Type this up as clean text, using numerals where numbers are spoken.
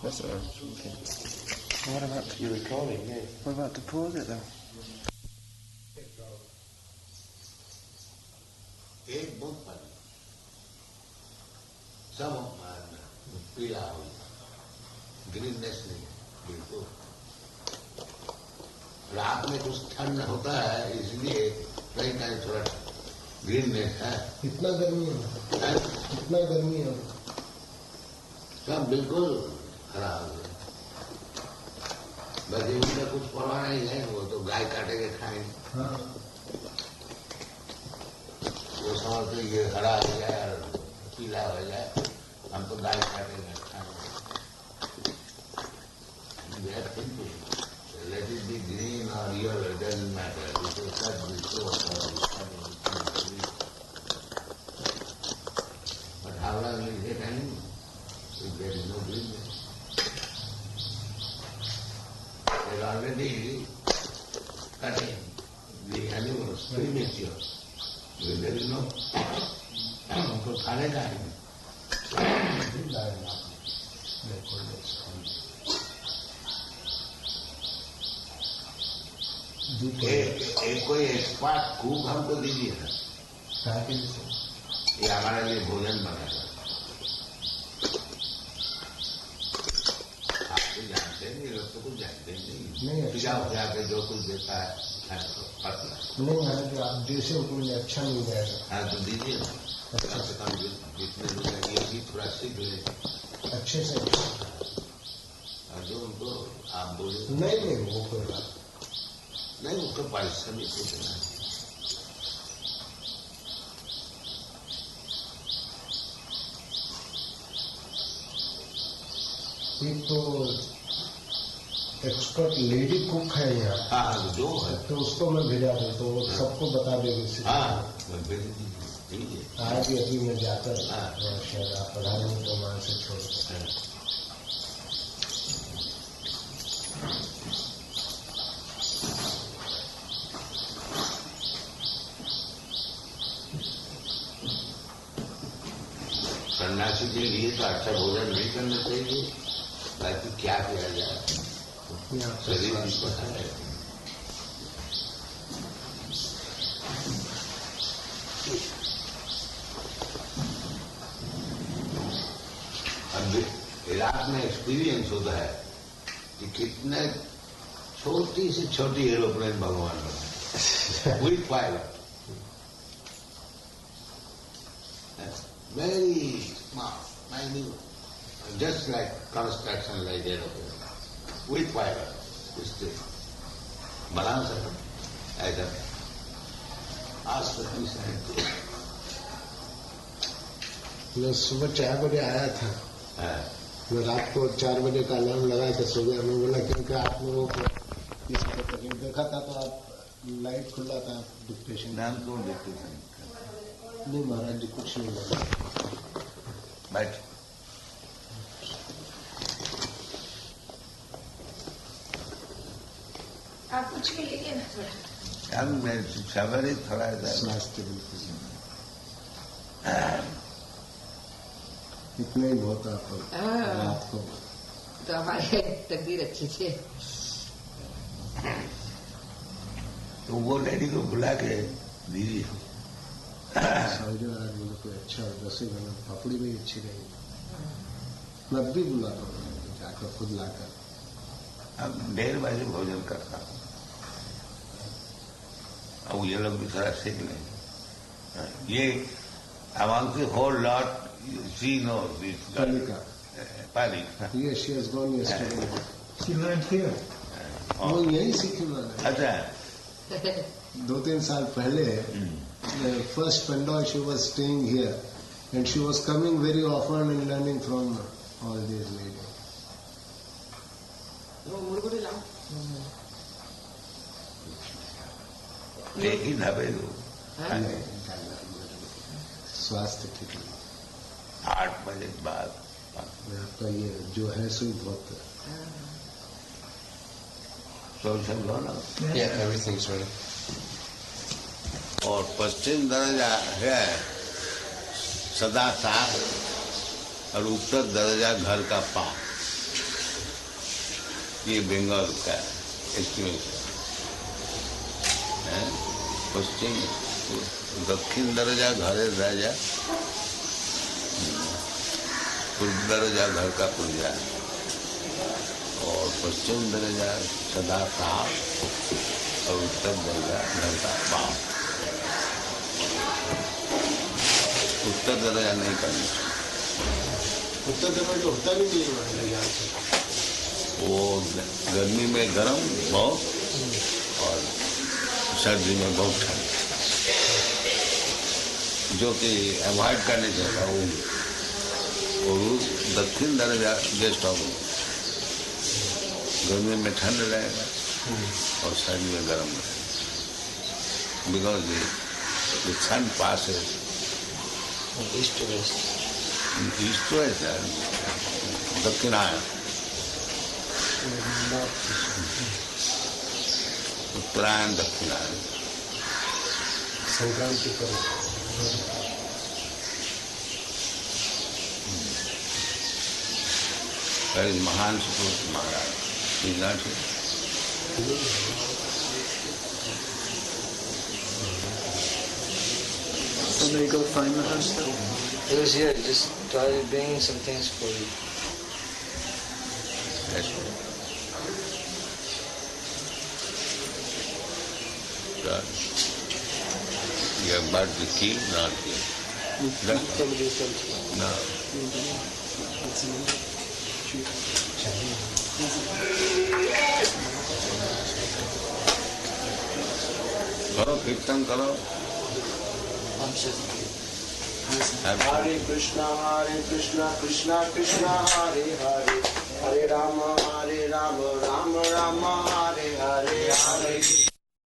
That's what I was talking. What about You're recording, yeah. What about to pause it though? एक book पर सब पीला हो greenness नहीं बिल्कुल। रात में कुछ ठंड होता है इसलिए कई टाइम थोड़ा ग्रीननेस है। इतना गर्मी है, इतना गर्मी है, सब बिल्कुल हरा हो गया। बस उनका कुछ परवाह नहीं है, वो तो गाय काटेंगे खाएंगे। हाँ। वो समझते ये हरा हो जाए और पीला हो जाए, हम तो गाय काटेंगे खाएंगे। Let it be green or yellow, it doesn't matter. It is such but how long will it get animal if there is no greenness? They are already cutting the animals premature. If there is no उनको खाने का एक कोई expert cook हमको दीजिए ना, ये हमारे लिए भोजन बनाएगा। आप तो जानते हैं, ये लोग तो कुछ जानते नहीं। पिजा उजा के जो कुछ देता है पतला नहीं है कि आप जैसे उनको अच्छा मिल जाएगा। हाँ तो दीजिए ना, कम से कम जितने लोग ये भी थोड़ा सीख ले अच्छे से। और जो उनको आप बोले नहीं वो कोई बात नहीं, उसका पारिश्रमिक को देना है। एक तो एक्सपर्ट लेडी कुक है यहाँ। हाँ जो है तो उसको मैं भेजा दूँ तो वो सबको बता देगी। हाँ मैं भेज दीजिए। आज भी अभी मैं जाकर शायद आप प्रधानमंत्री को मान से छोड़ सन्यासी के लिए तो अच्छा भोजन नहीं करना चाहिए, ताकि क्या किया जाए शरीर भी पता है। अब इलाज में एक्सपीरियंस होता है कि कितने छोटी से छोटी एरोप्लेन भगवान बनाए with pilot, very small, minute, just like construction like aeroplane, with pilot, still. बना सकते ऐसा आज तक नहीं सकते। मैं सुबह 4 बजे आया था। मैं रात को 4 बजे का अलार्म लगाया था, सो गया। मैं बोला क्योंकि आप लोगों को इस तकलीफ देखा था तो आप लाइट खुला था डिक्टेशन। नाम कौन डिक्टेशन? नहीं महाराज जी कुछ नहीं लगा। बैठ। आप कुछ भी लीजिए ना थोड़ा। अब मैं सवेरे थोड़ा स्वास्थ्य बिल्कुल इतना ही बहुत आपको तो हमारे तकदीर अच्छी थी। तो वो लेडी को बुला के दीजिए। बोले कोई अच्छा रसोई बना, पापड़ी भी अच्छी रहेगी। मैं भी बुलाता हूँ जाकर खुद लाकर। अब 1:30 बजे भोजन करता हूँ। अब ये लोग भी थोड़ा सीख लें। ये among the whole lot, she knows this. Palika. Yes, she has gone yesterday. She learned here. वो यही सीखी मैंने। अच्छा 2-3 साल पहले first Pandal she was staying here and she was coming very often and learning from all these ladies. लेकिन हमें स्वास्थ्य ठीक है। 8 बजे के बाद आपका ये जो है सो बहुत समझो ना। Yeah, everything's ready. और पश्चिम दर्जा है सदा साफ और उत्तर दर्जा घर का पाप। ये बंगाल का एक्सपीरियंस है। पश्चिम दक्षिण दरजा घरे राजा, पूर्व दरजा घर का पुर्जा, और पश्चिम दरजा सदा साफ, और उत्तर दरजा घर का बाप। उत्तर दरजा नहीं करना चाहिए। उत्तर दरवाजा होता भी नहीं है यहाँ से। वो गर्मी में गर्म बहुत और सर्दी में बहुत ठंड, जो कि अवॉइड करने चाहिए। वो दक्षिण दरजा गेस्ट हाउस, गर्मी में ठंड रहेगा और सर्दी में गर्म रहेगा, because the sun passes east to west, east to west, दक्षिणायन, उत्तरायण दक्षिणायन। संक्रांति पर महान सुपुत्र महाराज Srinath So may you go find the house now? It was here, just started bringing some things for you. You have bought the key, not key. Somebody sent you. No. What's the name? करो कीर्तन करो। Hare Krishna, Krishna Krishna, Hare Hare, Hare Rama, Rama Rama, Hare Hare, Hare